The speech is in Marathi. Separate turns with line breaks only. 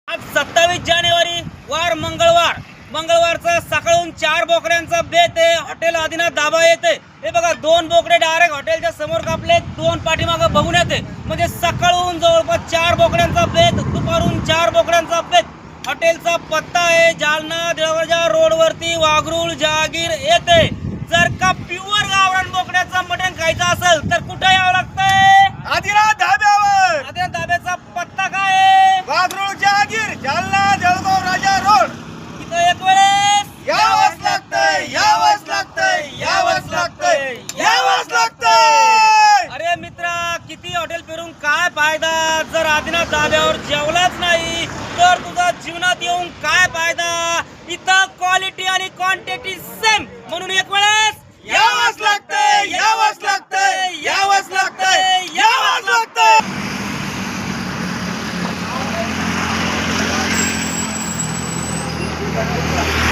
आज 27 जानेवारी वार मंगळवारचा सकाळून 4 बोकड्यांचा बेत आहे हॉटेल आदिनाथ धाबा येते। हे बघा 2 बोकडे डायरेक्ट हॉटेलच्या समोर कापले, 2 पाठीमागे बघून येते। म्हणजे सकाळून जवळपास 4 बोकड्यांचा बेत, दुपारून 4 बोकड्यांचा बेत। हॉटेलचा पत्ता आहे जालना देवळजा रोडवरती वाघरूळ जहागीर येते। जर का प्युअर गावरान बोकड्याचा मटण खायचं असेल तर कुठे यावं लागतंय?
आदिनाथ धाब्यावर।
आदिनाथ धाब्याचा पत्ता काय आहे?
वाघरूळ जहागीर जालना जळगाव राजा रोड।
इथं एक वेळेस
यावंच लागतंय, यावंच लागतंय, यावंच लागतंय, यावंच लागतंय।
अरे मित्रा, किती हॉटेल फिरून काय फायदा जर आदिनाथ धाब्यावर जेवलाच नाही तर तुझा जीवनात येऊन काय फायदा? इथं क्वालिटी आणि क्वांटिटी सेम, म्हणून एक वेळेस
यावंच लागतंय, यावंच लागतंय, यावंच लागतंय, यावंच लागतंय।